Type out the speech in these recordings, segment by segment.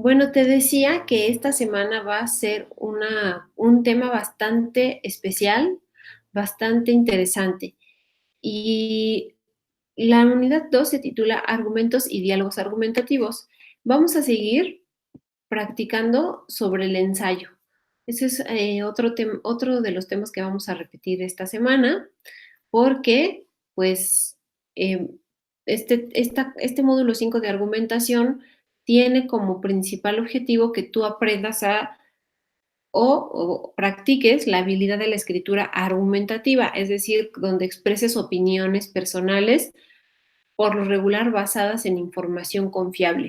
Bueno, te decía que esta semana va a ser un tema bastante especial, bastante interesante. Y la unidad 2 se titula Argumentos y diálogos argumentativos. Vamos a seguir practicando sobre el ensayo. Ese es otro de los temas que vamos a repetir esta semana, porque pues eh, este módulo 5 de argumentación tiene como principal objetivo que tú aprendas o practiques la habilidad de la escritura argumentativa, es decir, donde expreses opiniones personales, por lo regular basadas en información confiable.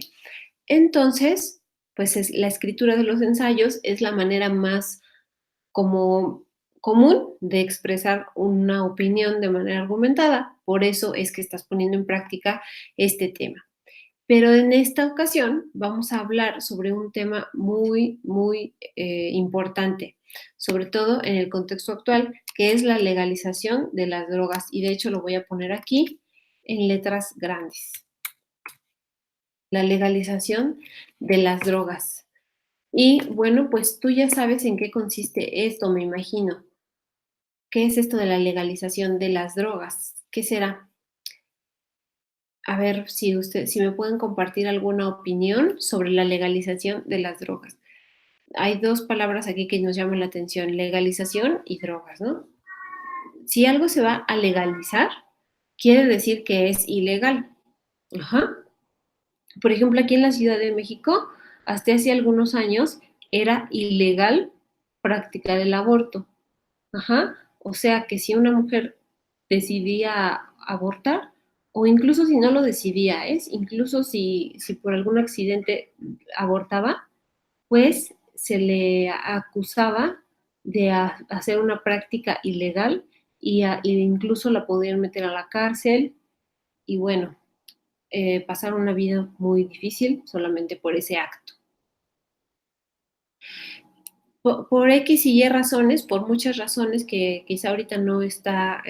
Entonces, pues la escritura de los ensayos es la manera más como común de expresar una opinión de manera argumentada. Por eso es que estás poniendo en práctica este tema. Pero en esta ocasión vamos a hablar sobre un tema muy importante, sobre todo en el contexto actual, que es la legalización de las drogas. Y de hecho lo voy a poner aquí en letras grandes. La legalización de las drogas. Y bueno, pues tú ya sabes en qué consiste esto, me imagino. ¿Qué es esto de la legalización de las drogas? ¿Qué será? A ver si me pueden compartir alguna opinión sobre la legalización de las drogas. Hay dos palabras aquí que nos llaman la atención, legalización y drogas, ¿no? Si algo se va a legalizar, quiere decir que es ilegal. Ajá. Por ejemplo, aquí en la Ciudad de México, hasta hace algunos años, era ilegal practicar el aborto. Ajá. O sea que si una mujer decidía abortar, o incluso si no lo decidía, incluso si por algún accidente abortaba, pues se le acusaba de hacer una práctica ilegal y incluso la podían meter a la cárcel y bueno, pasar una vida muy difícil solamente por ese acto. Por X y Y razones, por muchas razones que quizá ahorita no está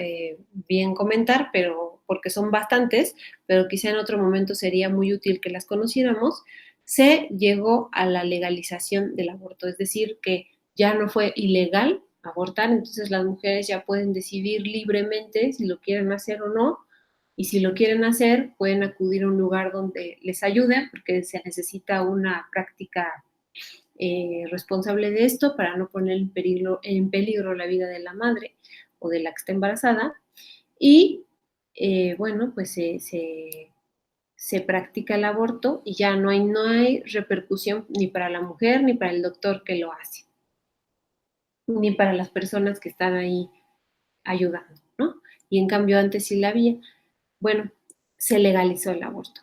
bien comentar, pero porque son bastantes, pero quizá en otro momento sería muy útil que las conociéramos, se llegó a la legalización del aborto, es decir, que ya no fue ilegal abortar, entonces las mujeres ya pueden decidir libremente si lo quieren hacer o no, y si lo quieren hacer, pueden acudir a un lugar donde les ayude, porque se necesita una práctica responsable de esto para no poner en peligro la vida de la madre o de la que está embarazada. Y bueno, pues se practica el aborto y ya no hay repercusión ni para la mujer ni para el doctor que lo hace, ni para las personas que están ahí ayudando, ¿no? Y en cambio antes sí la había. Bueno, se legalizó el aborto.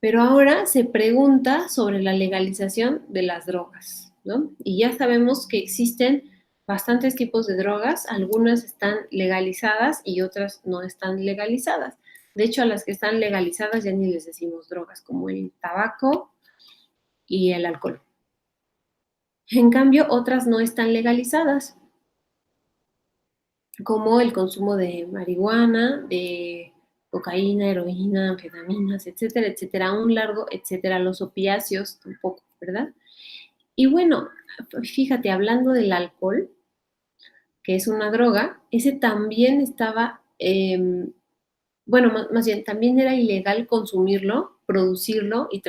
Pero ahora se pregunta sobre la legalización de las drogas, ¿no? Y ya sabemos que existen bastantes tipos de drogas, algunas están legalizadas y otras no están legalizadas. De hecho, a las que están legalizadas ya ni les decimos drogas, como el tabaco y el alcohol. En cambio, otras no están legalizadas, como el consumo de marihuana, de cocaína, heroína, anfetaminas, etcétera, etcétera, un largo, etcétera, los opiáceos tampoco, ¿verdad? Y bueno, fíjate, hablando del alcohol, que es una droga, ese también estaba, bueno, más bien, también era ilegal consumirlo, producirlo y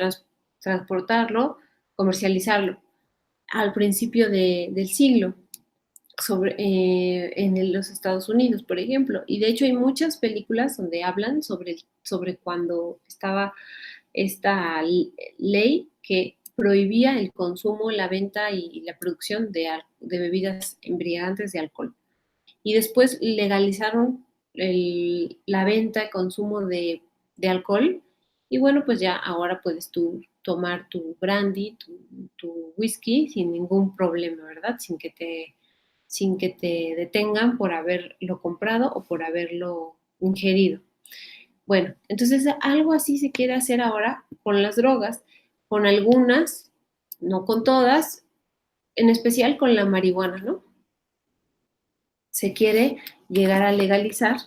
transportarlo, comercializarlo al principio del siglo en los Estados Unidos, por ejemplo. Y de hecho hay muchas películas donde hablan sobre cuando estaba esta ley que prohibía el consumo, la venta y la producción de bebidas embriagantes de alcohol. Y después legalizaron la venta y consumo de alcohol. Y bueno, pues ya ahora puedes tú tomar tu brandy, tu whisky sin ningún problema, ¿verdad? Sin que te detengan por haberlo comprado o por haberlo ingerido. Bueno, entonces algo así se quiere hacer ahora con las drogas, con algunas, no con todas, en especial con la marihuana, ¿no? Se quiere llegar a legalizar.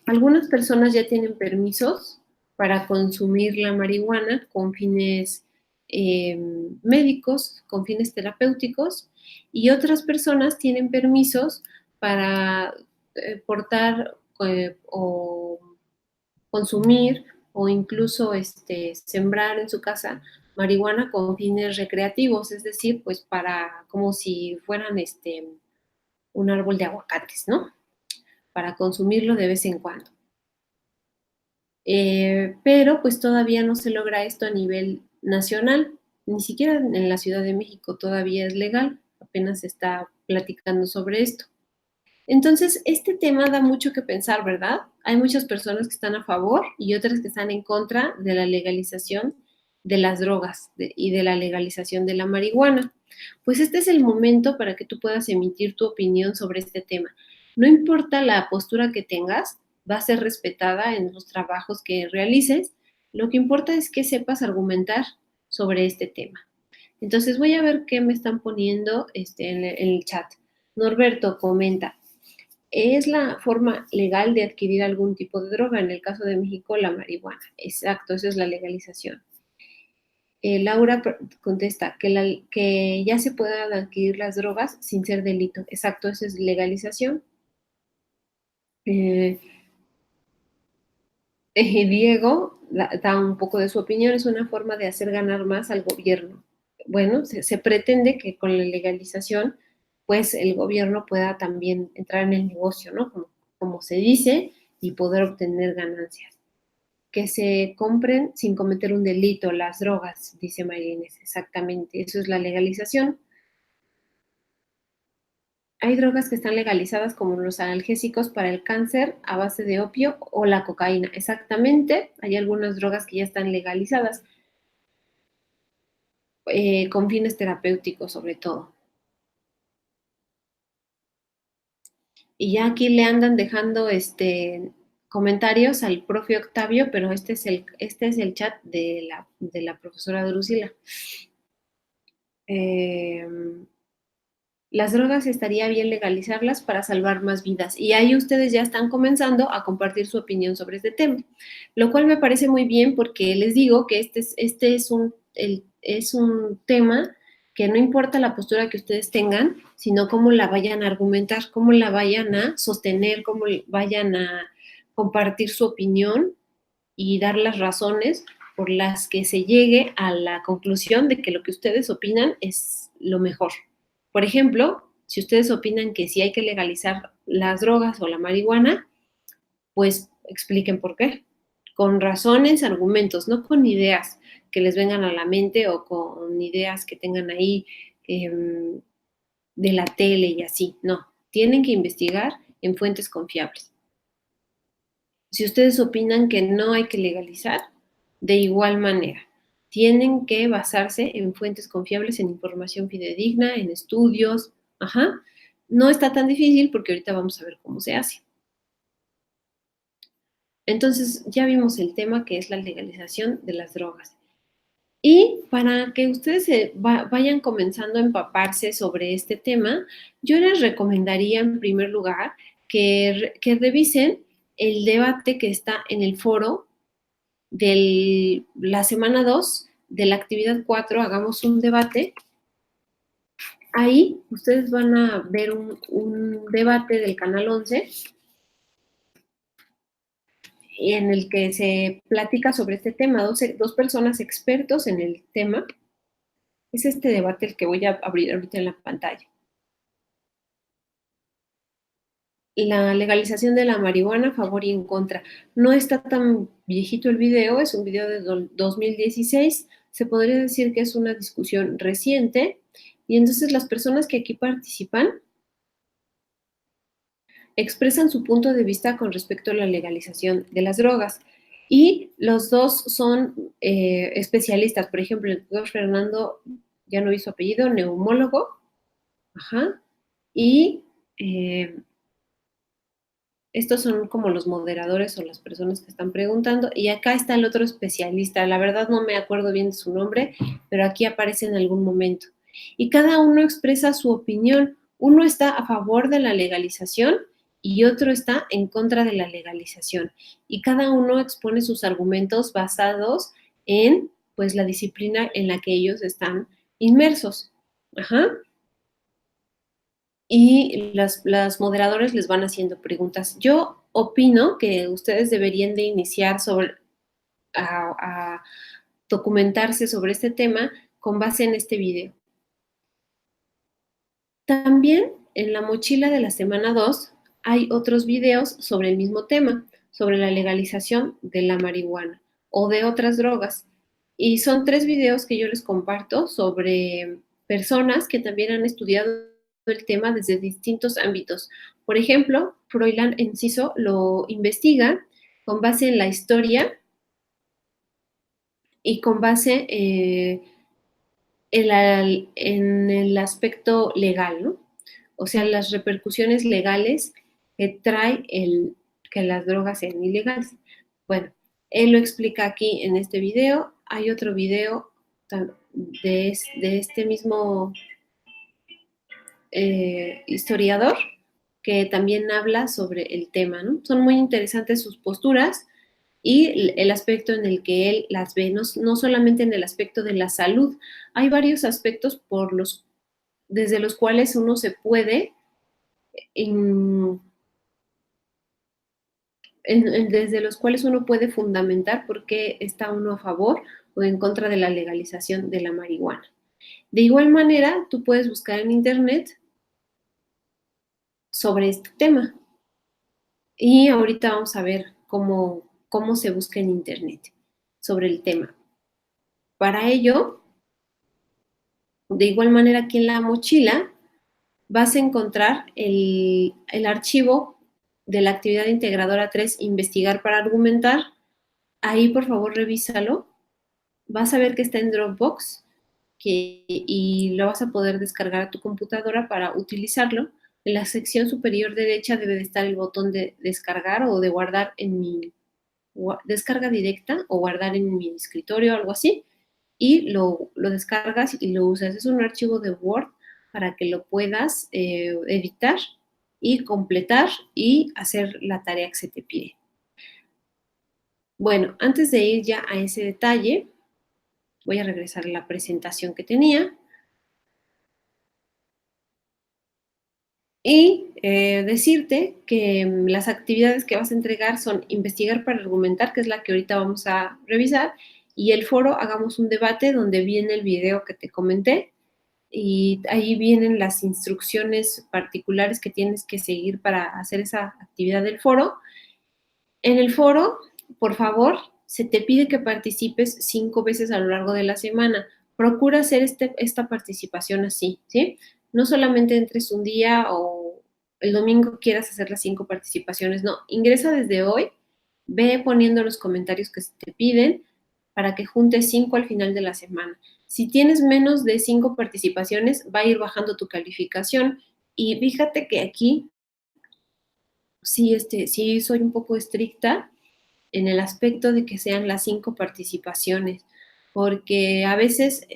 Algunas personas ya tienen permisos para consumir la marihuana con fines médicos con fines terapéuticos y otras personas tienen permisos para portar o consumir o incluso sembrar en su casa marihuana con fines recreativos, es decir, pues para como si fueran un árbol de aguacates, ¿no? Para consumirlo de vez en cuando. Pero pues todavía no se logra esto a nivel nacional, ni siquiera en la Ciudad de México todavía es legal, apenas se está platicando sobre esto. Entonces, este tema da mucho que pensar, ¿verdad? Hay muchas personas que están a favor y otras que están en contra de la legalización de las drogas y de la legalización de la marihuana. Pues este es el momento para que tú puedas emitir tu opinión sobre este tema. No importa la postura que tengas, va a ser respetada en los trabajos que realices. Lo que importa es que sepas argumentar sobre este tema. Entonces voy a ver qué me están poniendo en el chat. Norberto comenta, es la forma legal de adquirir algún tipo de droga, en el caso de México, la marihuana. Exacto, eso es la legalización. Laura contesta que ya se puedan adquirir las drogas sin ser delito. Exacto, eso es legalización. Eh, Diego da un poco de su opinión, es una forma de hacer ganar más al gobierno. Bueno, se pretende que con la legalización, pues el gobierno pueda también entrar en el negocio, ¿no? Como se dice, y poder obtener ganancias. Que se compren sin cometer un delito, las drogas, dice Maylines, exactamente, eso es la legalización. Hay drogas que están legalizadas como los analgésicos para el cáncer a base de opio o la cocaína. Exactamente, hay algunas drogas que ya están legalizadas con fines terapéuticos sobre todo. Y ya aquí le andan dejando comentarios al profe Octavio, pero este es el chat de la profesora Drusila. Las drogas estaría bien legalizarlas para salvar más vidas. Y ahí ustedes ya están comenzando a compartir su opinión sobre este tema, lo cual me parece muy bien porque les digo que este es un tema que no importa la postura que ustedes tengan, sino cómo la vayan a argumentar, cómo la vayan a sostener, cómo vayan a compartir su opinión y dar las razones por las que se llegue a la conclusión de que lo que ustedes opinan es lo mejor. Por ejemplo, si ustedes opinan que sí hay que legalizar las drogas o la marihuana, pues expliquen por qué. Con razones, argumentos, no con ideas que les vengan a la mente o con ideas que tengan ahí de la tele y así. No, tienen que investigar en fuentes confiables. Si ustedes opinan que no hay que legalizar, de igual manera, tienen que basarse en fuentes confiables, en información fidedigna, en estudios. Ajá. No está tan difícil porque ahorita vamos a ver cómo se hace. Entonces, ya vimos el tema que es la legalización de las drogas. Y para que ustedes vayan comenzando a empaparse sobre este tema, yo les recomendaría en primer lugar que revisen el debate que está en el foro de la semana 2 de la actividad 4, hagamos un debate. Ahí ustedes van a ver un debate del canal 11 en el que se platica sobre este tema, dos personas expertos en el tema. Es este debate el que voy a abrir ahorita en la pantalla. La legalización de la marihuana, a favor y en contra. No está tan viejito el video, es un video de 2016. Se podría decir que es una discusión reciente. Y entonces las personas que aquí participan expresan su punto de vista con respecto a la legalización de las drogas. Y los dos son especialistas. Por ejemplo, el doctor Fernando, ya no vi su apellido, neumólogo. Ajá. Y estos son como los moderadores o las personas que están preguntando. Y acá está el otro especialista. La verdad no me acuerdo bien de su nombre, pero aquí aparece en algún momento. Y cada uno expresa su opinión. Uno está a favor de la legalización y otro está en contra de la legalización. Y cada uno expone sus argumentos basados en pues la disciplina en la que ellos están inmersos. Ajá. Y las moderadores les van haciendo preguntas. Yo opino que ustedes deberían de iniciar a documentarse sobre este tema con base en este video. También en la mochila de la semana 2 hay otros videos sobre el mismo tema, sobre la legalización de la marihuana o de otras drogas. Y son 3 videos que yo les comparto sobre personas que también han estudiado el tema desde distintos ámbitos. Por ejemplo, Froilán Enciso lo investiga con base en la historia y con base en el aspecto legal, ¿no? O sea, las repercusiones legales que trae que las drogas sean ilegales. Bueno, él lo explica aquí en este video. Hay otro video de este mismo historiador que también habla sobre el tema, ¿no? Son muy interesantes sus posturas y el aspecto en el que él las ve, no solamente en el aspecto de la salud, hay varios aspectos desde los cuales uno se puede, en, desde los cuales uno puede fundamentar por qué está uno a favor o en contra de la legalización de la marihuana. De igual manera, tú puedes buscar en internet sobre este tema. Y ahorita vamos a ver cómo se busca en internet sobre el tema. Para ello, de igual manera aquí en la mochila, vas a encontrar el archivo de la actividad integradora 3, investigar para argumentar. Ahí, por favor, revísalo. Vas a ver que está en Dropbox y lo vas a poder descargar a tu computadora para utilizarlo. En la sección superior derecha debe de estar el botón de descargar o de guardar en mi descarga directa o guardar en mi escritorio o algo así. Y lo descargas y lo usas. Es un archivo de Word para que lo puedas editar y completar y hacer la tarea que se te pide. Bueno, antes de ir ya a ese detalle, voy a regresar a la presentación que tenía y decirte que las actividades que vas a entregar son investigar para argumentar, que es la que ahorita vamos a revisar, y el foro hagamos un debate donde viene el video que te comenté y ahí vienen las instrucciones particulares que tienes que seguir para hacer esa actividad del foro. En el foro, por favor, se te pide que participes 5 veces a lo largo de la semana. Procura hacer esta participación así, ¿sí? No solamente entres un día o el domingo quieras hacer las 5 participaciones, no. Ingresa desde hoy, ve poniendo los comentarios que se te piden para que juntes 5 al final de la semana. Si tienes menos de 5 participaciones, va a ir bajando tu calificación. Y fíjate que aquí sí soy un poco estricta en el aspecto de que sean las 5 participaciones, porque a veces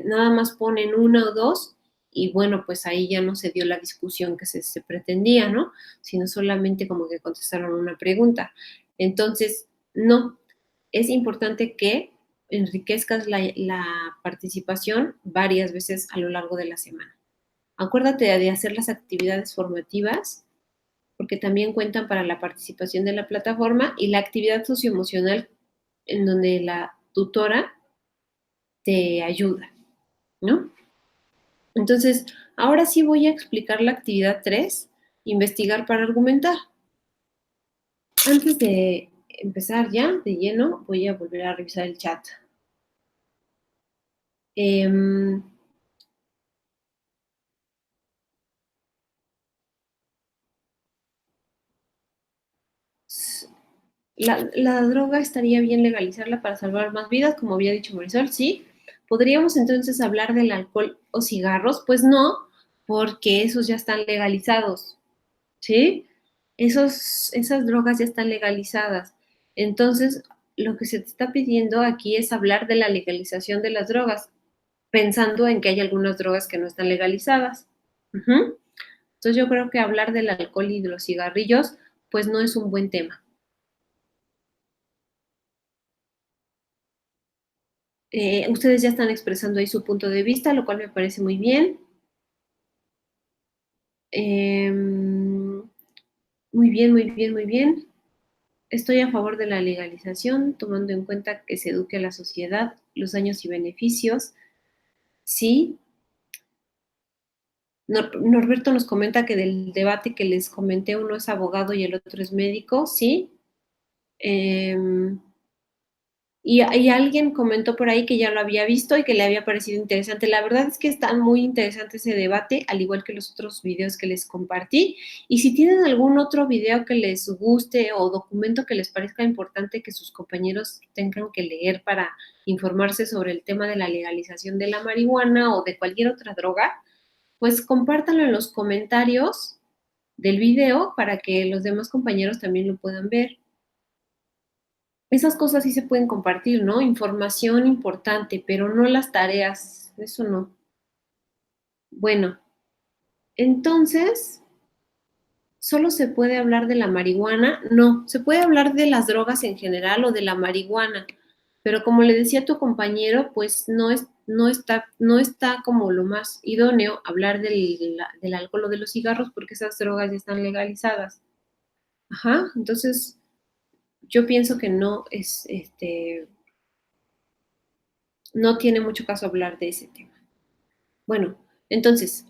nada más ponen una o dos y bueno, pues ahí ya no se dio la discusión que se pretendía, ¿no? Sino solamente como que contestaron una pregunta. Entonces, no, es importante que enriquezcas la participación varias veces a lo largo de la semana. Acuérdate de hacer las actividades formativas porque también cuentan para la participación de la plataforma y la actividad socioemocional en donde la tutora te ayuda, ¿no? Entonces, ahora sí voy a explicar la actividad 3, investigar para argumentar. Antes de empezar ya de lleno, voy a volver a revisar el chat. La droga estaría bien legalizarla para salvar más vidas, como había dicho Marisol, sí. ¿Podríamos entonces hablar del alcohol o cigarros? Pues no, porque esos ya están legalizados, ¿sí? Esas drogas ya están legalizadas. Entonces, lo que se te está pidiendo aquí es hablar de la legalización de las drogas, pensando en que hay algunas drogas que no están legalizadas. Ujú. Entonces, yo creo que hablar del alcohol y de los cigarrillos, pues no es un buen tema. Ustedes ya están expresando ahí su punto de vista, lo cual me parece muy bien. Muy bien, muy bien, muy bien. Estoy a favor de la legalización, tomando en cuenta que se eduque a la sociedad, los daños y beneficios. Sí. Norberto nos comenta que del debate que les comenté, uno es abogado y el otro es médico, sí. Y alguien comentó por ahí que ya lo había visto y que le había parecido interesante. La verdad es que está muy interesante ese debate, al igual que los otros videos que les compartí. Y si tienen algún otro video que les guste o documento que les parezca importante que sus compañeros tengan que leer para informarse sobre el tema de la legalización de la marihuana o de cualquier otra droga, pues compártanlo en los comentarios del video para que los demás compañeros también lo puedan ver. Esas cosas sí se pueden compartir, ¿no? Información importante, pero no las tareas, eso no. Bueno, entonces, ¿solo se puede hablar de la marihuana? No, se puede hablar de las drogas en general o de la marihuana, pero como le decía a tu compañero, pues no está como lo más idóneo hablar del alcohol o de los cigarros porque esas drogas ya están legalizadas. Ajá, entonces yo pienso que no es, no tiene mucho caso hablar de ese tema. Bueno, entonces,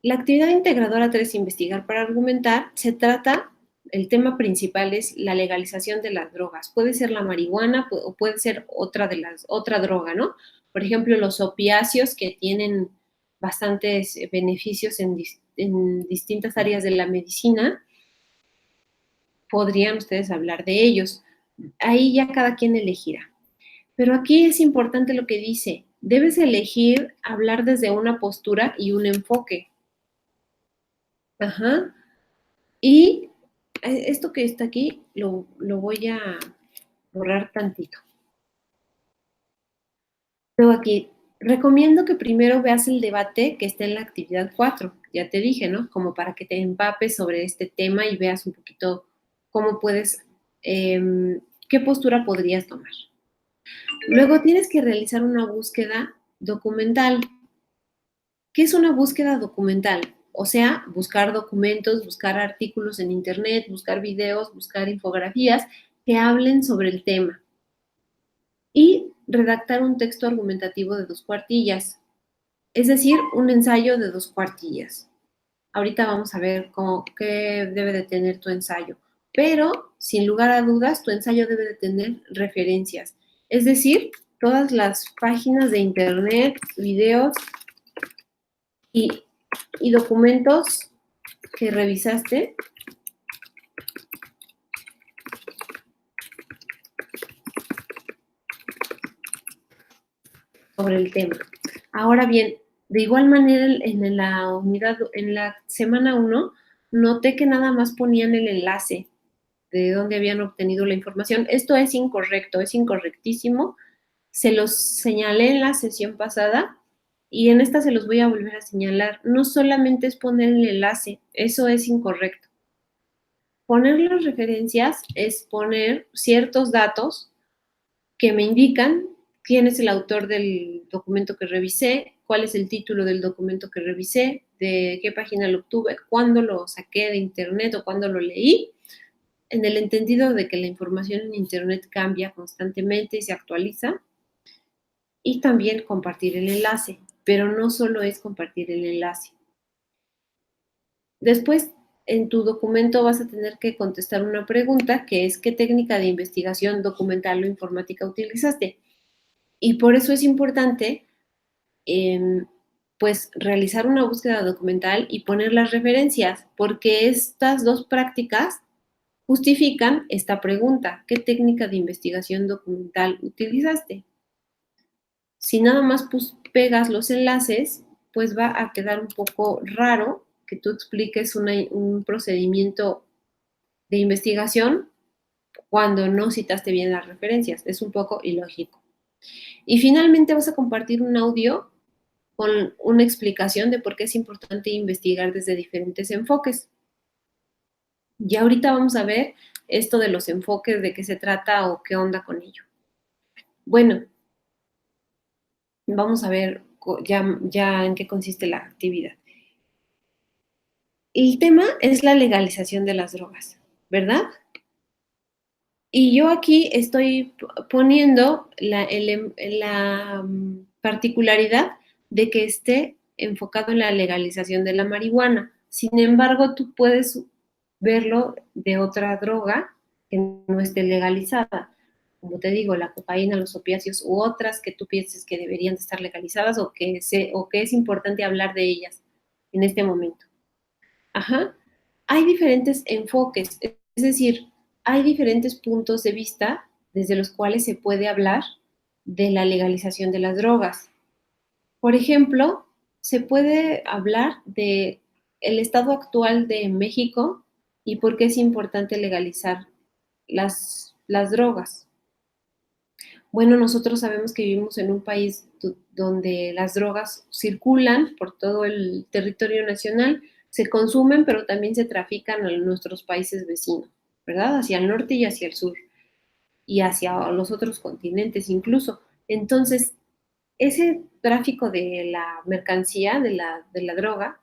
la actividad integradora 3, investigar para argumentar, se trata, el tema principal es la legalización de las drogas. Puede ser la marihuana o puede ser otra droga, ¿no? Por ejemplo, los opiáceos que tienen bastantes beneficios en distintas áreas de la medicina, podrían ustedes hablar de ellos. Ahí ya cada quien elegirá. Pero aquí es importante lo que dice, debes elegir hablar desde una postura y un enfoque. Ajá. Y esto que está aquí lo voy a borrar tantito. Luego aquí, recomiendo que primero veas el debate que está en la actividad 4. Ya te dije, ¿no? Como para que te empapes sobre este tema y veas un poquito cómo puedes, qué postura podrías tomar. Luego tienes que realizar una búsqueda documental. ¿Qué es una búsqueda documental? O sea, buscar documentos, buscar artículos en Internet, buscar videos, buscar infografías que hablen sobre el tema. Y redactar un texto argumentativo de 2 cuartillas, es decir, un ensayo de 2 cuartillas. Ahorita vamos a ver qué debe de tener tu ensayo. Pero, sin lugar a dudas, tu ensayo debe de tener referencias. Es decir, todas las páginas de Internet, videos y, y documentos que revisaste sobre el tema. Ahora bien, de igual manera en la semana 1, noté que nada más ponían el enlace de dónde habían obtenido la información. Esto es incorrecto, es incorrectísimo. Se los señalé en la sesión pasada y en esta se los voy a volver a señalar. No solamente es poner el enlace, eso es incorrecto. Poner las referencias es poner ciertos datos que me indican quién es el autor del documento que revisé, cuál es el título del documento que revisé, de qué página lo obtuve, cuándo lo saqué de internet o cuándo lo leí, en el entendido de que la información en internet cambia constantemente y se actualiza, y también compartir el enlace, pero no solo es compartir el enlace. Después, en tu documento vas a tener que contestar una pregunta que es ¿qué técnica de investigación documental o informática utilizaste? Y por eso es importante, pues, realizar una búsqueda documental y poner las referencias, porque estas 2 prácticas justifican esta pregunta, ¿qué técnica de investigación documental utilizaste? Si nada más pegas los enlaces, pues va a quedar un poco raro que tú expliques un procedimiento de investigación cuando no citaste bien las referencias. Es un poco ilógico. Y finalmente vas a compartir un audio con una explicación de por qué es importante investigar desde diferentes enfoques. Ya ahorita vamos a ver esto de los enfoques, de qué se trata o qué onda con ello. Bueno, Vamos a ver ya en qué consiste la actividad. El tema es la legalización de las drogas, ¿verdad? Y yo aquí estoy poniendo la particularidad de que esté enfocado en la legalización de la marihuana. Sin embargo, tú puedes verlo de otra droga que no esté legalizada. Como te digo, la cocaína, los opiáceos u otras que tú pienses que deberían de estar legalizadas o que es importante hablar de ellas en este momento. Ajá. Hay diferentes enfoques, es decir, hay diferentes puntos de vista desde los cuales se puede hablar de la legalización de las drogas. Por ejemplo, se puede hablar de el estado actual de México y por qué es importante legalizar las drogas. Bueno, nosotros sabemos que vivimos en un país donde las drogas circulan por todo el territorio nacional, se consumen, pero también se trafican en nuestros países vecinos, ¿verdad? Hacia el norte y hacia el sur, y hacia los otros continentes incluso. Entonces, ese tráfico de la mercancía, de la droga,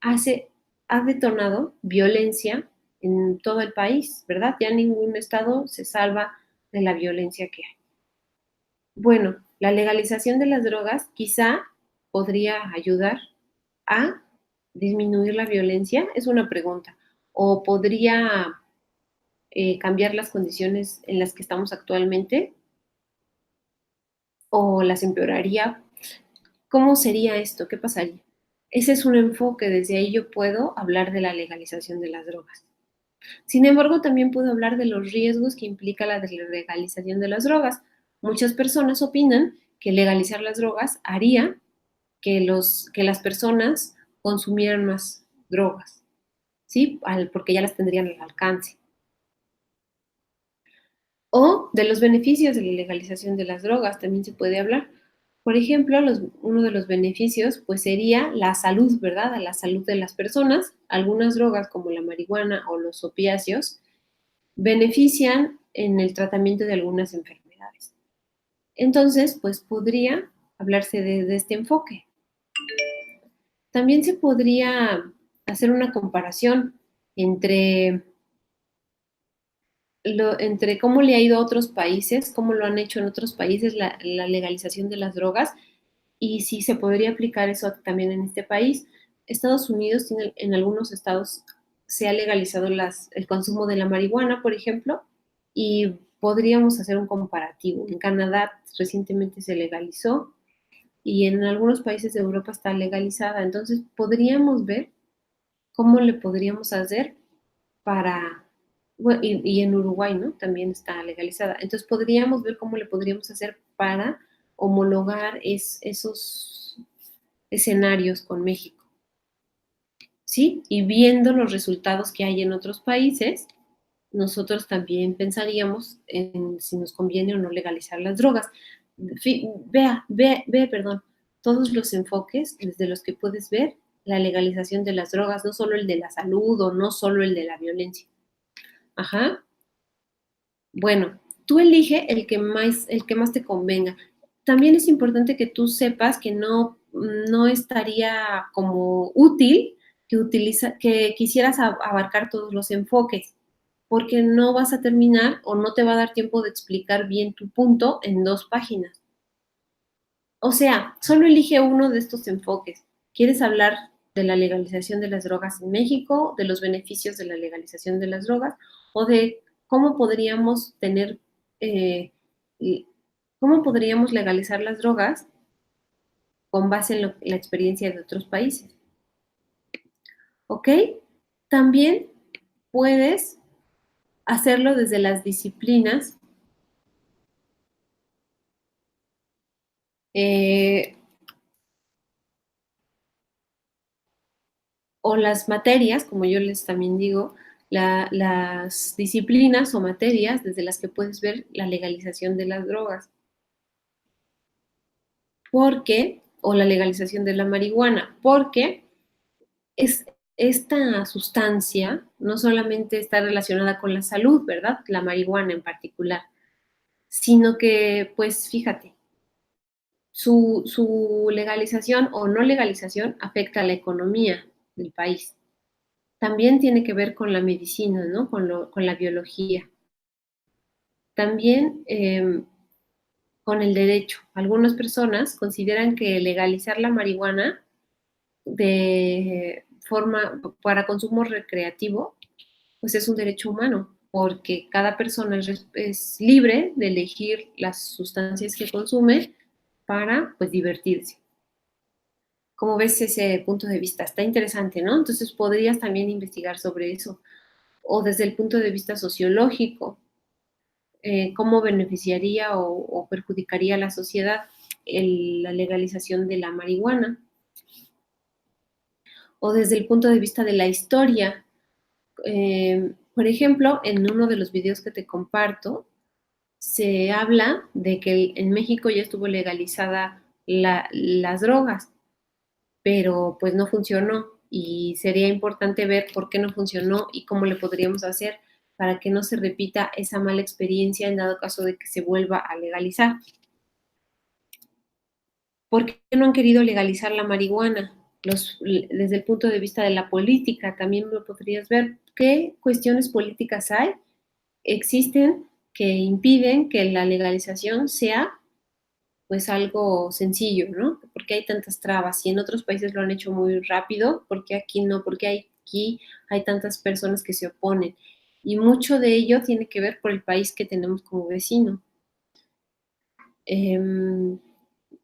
hace, ha detonado violencia en todo el país, ¿verdad? Ya ningún estado se salva de la violencia que hay. Bueno, la legalización de las drogas quizá podría ayudar a disminuir la violencia, es una pregunta, o podría cambiar las condiciones en las que estamos actualmente, o las empeoraría. ¿Cómo sería esto? ¿Qué pasaría? Ese es un enfoque, desde ahí yo puedo hablar de la legalización de las drogas. Sin embargo, también puedo hablar de los riesgos que implica la legalización de las drogas. Muchas personas opinan que legalizar las drogas haría que las personas consumieran más drogas, ¿sí? Porque ya las tendrían al alcance. O de los beneficios de la legalización de las drogas también se puede hablar. Por ejemplo, uno de los beneficios pues sería la salud, ¿verdad? A la salud de las personas. Algunas drogas como la marihuana o los opiáceos benefician en el tratamiento de algunas enfermedades. Entonces, pues podría hablarse de este enfoque. También se podría hacer una comparación entre, entre cómo le ha ido a otros países, cómo lo han hecho en otros países la legalización de las drogas y si se podría aplicar eso también en este país. Estados Unidos tiene, en algunos estados se ha legalizado el consumo de la marihuana, por ejemplo, y podríamos hacer un comparativo. En Canadá recientemente se legalizó y en algunos países de Europa está legalizada. Entonces podríamos ver cómo le podríamos hacer para, bueno, y en Uruguay, ¿no? También está legalizada. Entonces podríamos ver cómo le podríamos hacer para homologar esos escenarios con México, ¿sí? Y viendo los resultados que hay en otros países, nosotros también pensaríamos en si nos conviene o no legalizar las drogas. Perdón, todos los enfoques desde los que puedes ver la legalización de las drogas, no solo el de la salud o no solo el de la violencia. Ajá. Bueno, tú elige el que más te convenga. También es importante que tú sepas que no estaría como útil que quisieras abarcar todos los enfoques, porque no vas a terminar o no te va a dar tiempo de explicar bien tu punto en 2 páginas. O sea, solo elige uno de estos enfoques. ¿Quieres hablar de la legalización de las drogas en México, de los beneficios de la legalización de las drogas o de cómo podríamos tener, eh, cómo podríamos legalizar las drogas con base en la experiencia de otros países? ¿Ok? También puedes hacerlo desde las disciplinas eh, o las materias, como yo les también digo, las disciplinas o materias desde las que puedes ver la legalización de las drogas. Porque, o la legalización de la marihuana, porque es, esta sustancia no solamente está relacionada con la salud, ¿verdad? La marihuana en particular, sino que, pues fíjate, Su legalización o no legalización afecta a la economía del país. También tiene que ver con la medicina, ¿no? Con la biología. También con el derecho. Algunas personas consideran que legalizar la marihuana de forma para consumo recreativo, pues es un derecho humano, porque cada persona es libre de elegir las sustancias que consume para, pues, divertirse. ¿Cómo ves ese punto de vista? Está interesante, ¿no? Entonces podrías también investigar sobre eso. O desde el punto de vista sociológico, cómo beneficiaría o perjudicaría a la sociedad la legalización de la marihuana. O desde el punto de vista de la historia. Por ejemplo, en uno de los videos que te comparto, se habla de que en México ya estuvo legalizada las drogas, pero pues no funcionó y sería importante ver por qué no funcionó y cómo le podríamos hacer para que no se repita esa mala experiencia en dado caso de que se vuelva a legalizar. ¿Por qué no han querido legalizar la marihuana? Desde el punto de vista de la política, también lo podrías ver. ¿Qué cuestiones políticas hay? Existen que impiden que la legalización sea pues algo sencillo, ¿no? Porque hay tantas trabas y en otros países lo han hecho muy rápido, porque aquí no, porque aquí hay tantas personas que se oponen. Y mucho de ello tiene que ver por el país que tenemos como vecino. Em,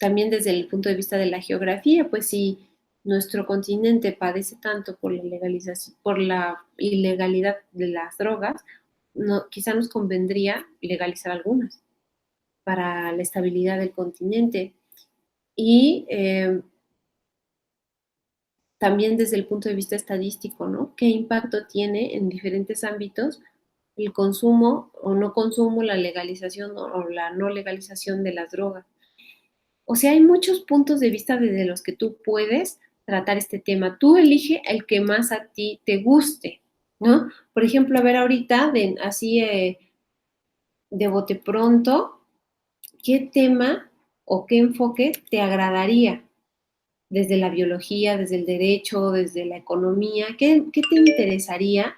También desde el punto de vista de la geografía, pues si nuestro continente padece tanto por la legalización, por la ilegalidad de las drogas, no, quizá nos convendría legalizar algunas para la estabilidad del continente. Y también desde el punto de vista estadístico, ¿no? ¿Qué impacto tiene en diferentes ámbitos el consumo o no consumo, la legalización o la no legalización de las drogas? O sea, hay muchos puntos de vista desde los que tú puedes tratar este tema. Tú elige el que más a ti te guste, ¿no? Por ejemplo, a ver ahorita, así de bote pronto, ¿qué tema o qué enfoque te agradaría? Desde la biología, desde el derecho, desde la economía, ¿qué te interesaría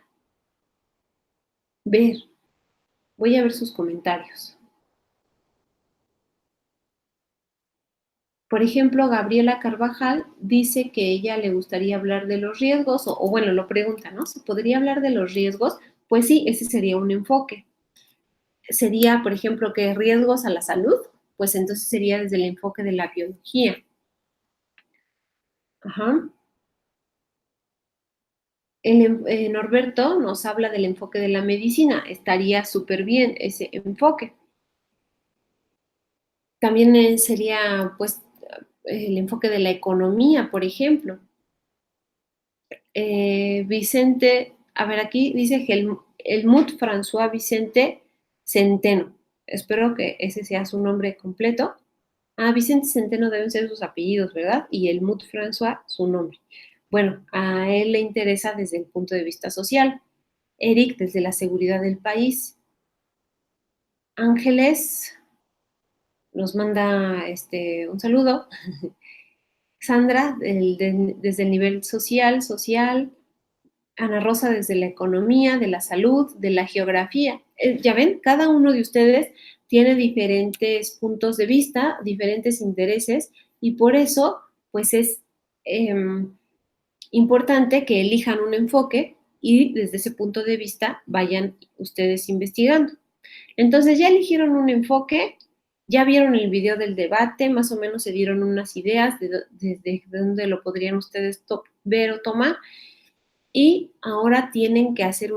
ver? Voy a ver sus comentarios. Por ejemplo, Gabriela Carvajal dice que ella le gustaría hablar de los riesgos, o bueno, lo pregunta, ¿no? ¿Se podría hablar de los riesgos? Pues sí, ese sería un enfoque. Sería, por ejemplo, que riesgos a la salud, pues entonces sería desde el enfoque de la biología. Ajá. Norberto nos habla del enfoque de la medicina, estaría súper bien ese enfoque. También sería, pues, el enfoque de la economía, por ejemplo. Vicente, a ver, aquí dice que Helmut François Vicente Centeno. Espero que ese sea su nombre completo. Ah, Vicente Centeno deben ser sus apellidos, ¿verdad? Y Helmut François su nombre. Bueno, a él le interesa desde el punto de vista social. Eric, desde la seguridad del país. Ángeles nos manda un saludo. Sandra, desde el nivel social. Ana Rosa desde la economía, de la salud, de la geografía. Ya ven, cada uno de ustedes tiene diferentes puntos de vista, diferentes intereses y por eso, pues es eh, importante que elijan un enfoque y desde ese punto de vista vayan ustedes investigando. Entonces ya eligieron un enfoque, ya vieron el video del debate, más o menos se dieron unas ideas desde dónde lo podrían ustedes ver o tomar y ahora tienen que hacer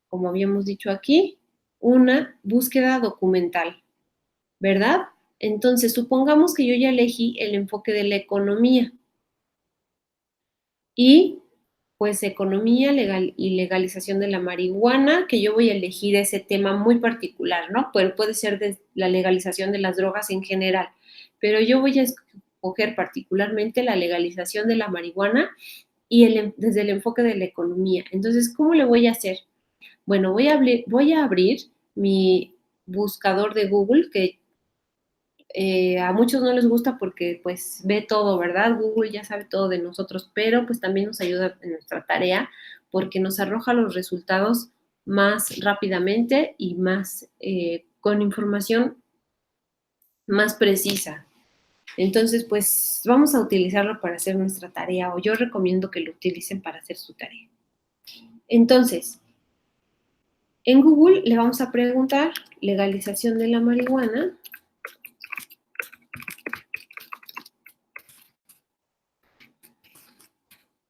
como habíamos dicho aquí, una búsqueda documental, ¿verdad? Entonces, supongamos que yo ya elegí el enfoque de la economía y pues economía legal y legalización de la marihuana, que yo voy a elegir ese tema muy particular, ¿no? Puede ser de la legalización de las drogas en general, pero yo voy a escoger particularmente la legalización de la marihuana y desde el enfoque de la economía. Entonces, ¿cómo le voy a hacer? Bueno, voy a abrir mi buscador de Google, que A muchos no les gusta porque pues ve todo, ¿verdad? Google ya sabe todo de nosotros, pero pues también nos ayuda en nuestra tarea porque nos arroja los resultados más rápidamente y más con información más precisa. Entonces, pues vamos a utilizarlo para hacer nuestra tarea o yo recomiendo que lo utilicen para hacer su tarea. Entonces, en Google le vamos a preguntar legalización de la marihuana.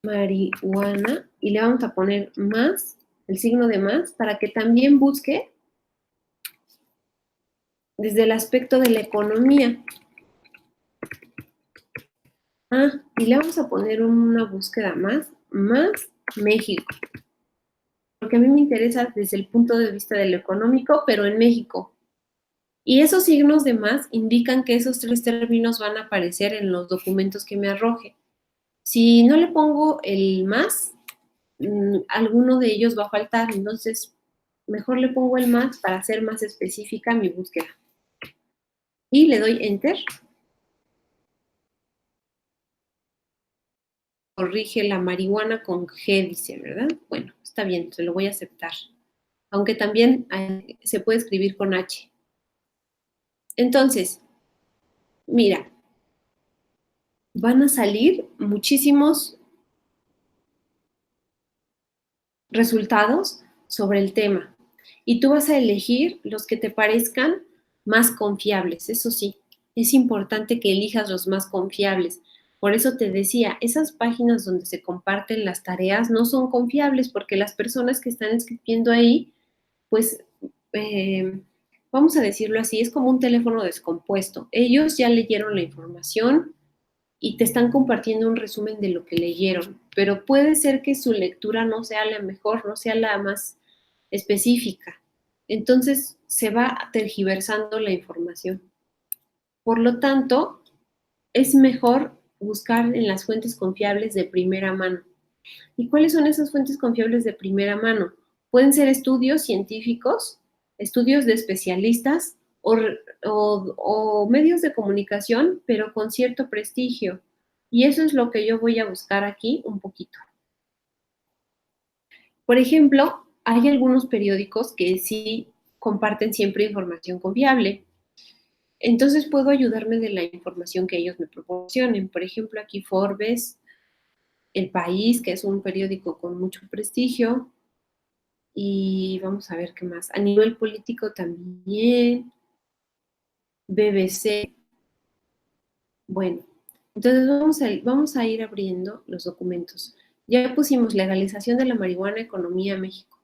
Marihuana y le vamos a poner más, el signo de más, para que también busque desde el aspecto de la economía. Y le vamos a poner una búsqueda más México, porque a mí me interesa desde el punto de vista de lo económico, pero en México. Y esos signos de más indican que esos 3 términos van a aparecer en los documentos que me arroje. Si no le pongo el más, alguno de ellos va a faltar, entonces mejor le pongo el más para hacer más específica mi búsqueda. Y le doy Enter. Corrige la marihuana con G, dice, ¿verdad? Bueno, está bien, se lo voy a aceptar. Aunque también se puede escribir con H. Entonces, mira, van a salir muchísimos resultados sobre el tema y tú vas a elegir los que te parezcan más confiables. Eso sí, es importante que elijas los más confiables. Por eso te decía, esas páginas donde se comparten las tareas no son confiables porque las personas que están escribiendo ahí, pues, vamos a decirlo así, es como un teléfono descompuesto. Ellos ya leyeron la información, y te están compartiendo un resumen de lo que leyeron, pero puede ser que su lectura no sea la mejor, no sea la más específica. Entonces se va tergiversando la información. Por lo tanto, es mejor buscar en las fuentes confiables de primera mano. ¿Y cuáles son esas fuentes confiables de primera mano? Pueden ser estudios científicos, estudios de especialistas o medios de comunicación, pero con cierto prestigio. Y eso es lo que yo voy a buscar aquí un poquito. Por ejemplo, hay algunos periódicos que sí comparten siempre información confiable. Entonces puedo ayudarme de la información que ellos me proporcionen. Por ejemplo, aquí Forbes, El País, que es un periódico con mucho prestigio, y vamos a ver qué más. A nivel político también, BBC. Bueno, entonces vamos a ir abriendo los documentos. Ya pusimos legalización de la marihuana, economía, México.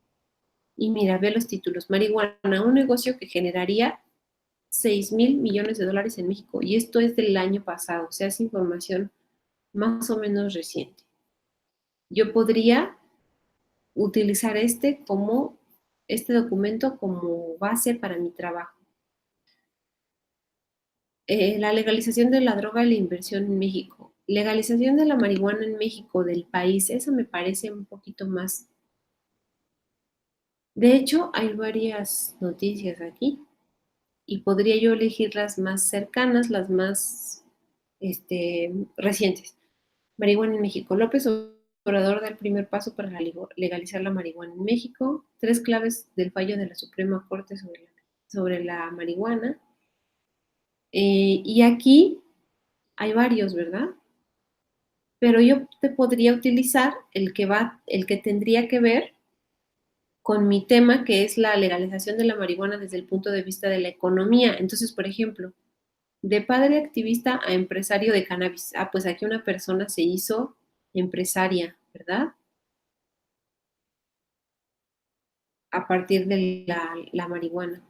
Y mira, ve los títulos. Marihuana, un negocio que generaría 6,000 millones de dólares en México. Y esto es del año pasado, o sea, es información más o menos reciente. Yo podría utilizar este documento como base para mi trabajo. La legalización de la droga y la inversión en México. Legalización de la marihuana en México, del país, eso me parece un poquito más. De hecho, hay varias noticias aquí y podría yo elegir las más cercanas, las más recientes. Marihuana en México. López Obrador da el primer paso para legalizar la marihuana en México. 3 claves del fallo de la Suprema Corte sobre la marihuana. Y aquí hay varios, ¿verdad? Pero yo te podría utilizar el que tendría que ver con mi tema, que es la legalización de la marihuana desde el punto de vista de la economía. Entonces, por ejemplo, de padre activista a empresario de cannabis. Pues aquí una persona se hizo empresaria, ¿verdad? A partir de la marihuana.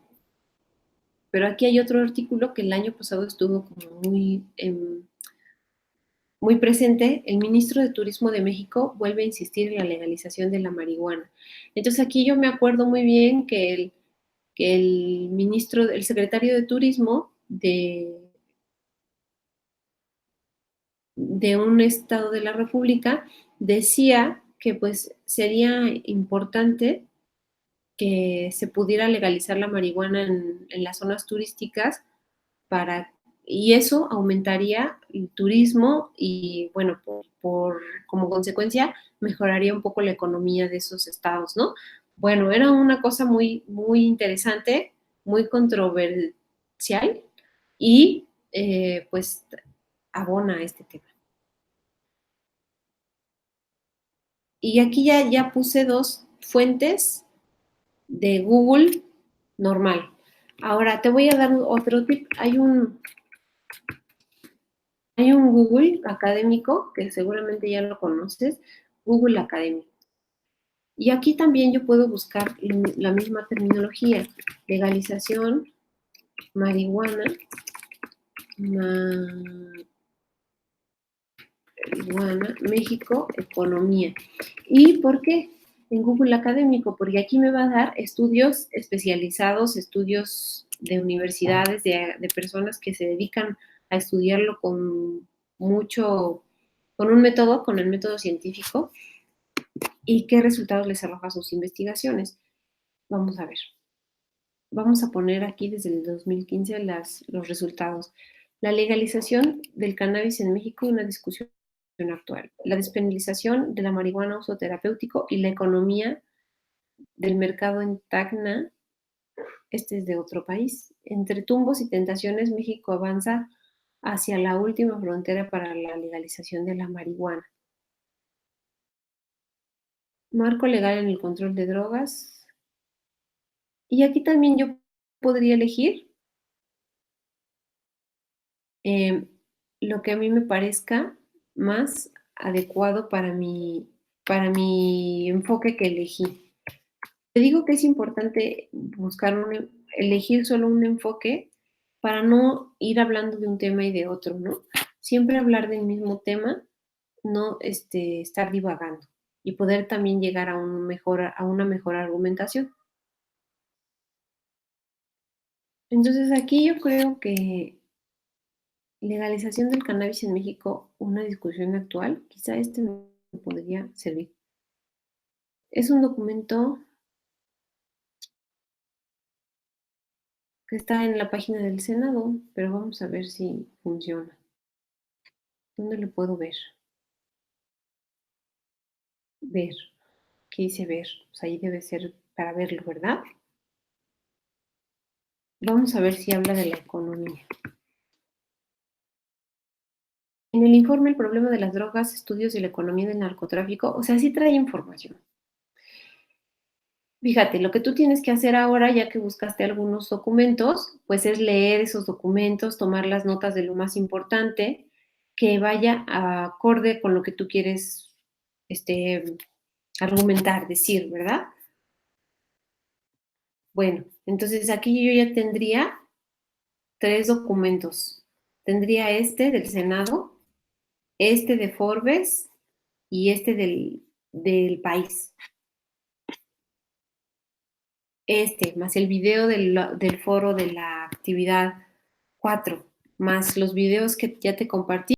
Pero aquí hay otro artículo que el año pasado estuvo como muy presente. El ministro de Turismo de México vuelve a insistir en la legalización de la marihuana. Entonces aquí yo me acuerdo muy bien que el secretario de Turismo de un estado de la República decía que pues sería importante que se pudiera legalizar la marihuana en las zonas turísticas para y eso aumentaría el turismo y, bueno, como consecuencia, mejoraría un poco la economía de esos estados, ¿no? Bueno, era una cosa muy, muy interesante, muy controversial y pues abona a este tema. Y aquí ya puse dos fuentes de Google normal. Ahora te voy a dar otro tip. Hay un Google académico que seguramente ya lo conoces, Google Academy. Y aquí también yo puedo buscar la misma terminología, legalización, marihuana, México, economía. ¿Y por qué? En Google Académico, porque aquí me va a dar estudios especializados, estudios de universidades, de personas que se dedican a estudiarlo con el método científico, y qué resultados les arroja sus investigaciones. Vamos a ver. Vamos a poner aquí desde el 2015 los resultados. La legalización del cannabis en México, una discusión actual. La despenalización de la marihuana, uso terapéutico, y la economía del mercado en Tacna. Este es de otro país. Entre tumbos y tentaciones, México avanza hacia la última frontera para la legalización de la marihuana. Marco legal en el control de drogas. Y aquí también yo podría elegir eh, lo que a mí me parezca más adecuado para mi enfoque que elegí. Te digo que es importante elegir solo un enfoque para no ir hablando de un tema y de otro, ¿no? Siempre hablar del mismo tema, no estar divagando y poder también llegar a una mejor argumentación. Entonces aquí yo creo que legalización del cannabis en México, una discusión actual, quizá me podría servir. Es un documento que está en la página del Senado, pero vamos a ver si funciona. ¿Dónde lo puedo ver? Ver. ¿Qué dice ver? Pues ahí debe ser para verlo, ¿verdad? Vamos a ver si habla de la economía. En el informe El problema de las drogas, estudios de la economía del narcotráfico, o sea, sí trae información. Fíjate, lo que tú tienes que hacer ahora, ya que buscaste algunos documentos, pues es leer esos documentos, tomar las notas de lo más importante, que vaya acorde con lo que tú quieres este, argumentar, decir, ¿verdad? Bueno, entonces aquí yo ya tendría tres documentos. Tendría este del Senado, este de Forbes y este del país. Más el video del foro de la actividad 4, más los videos que ya te compartí.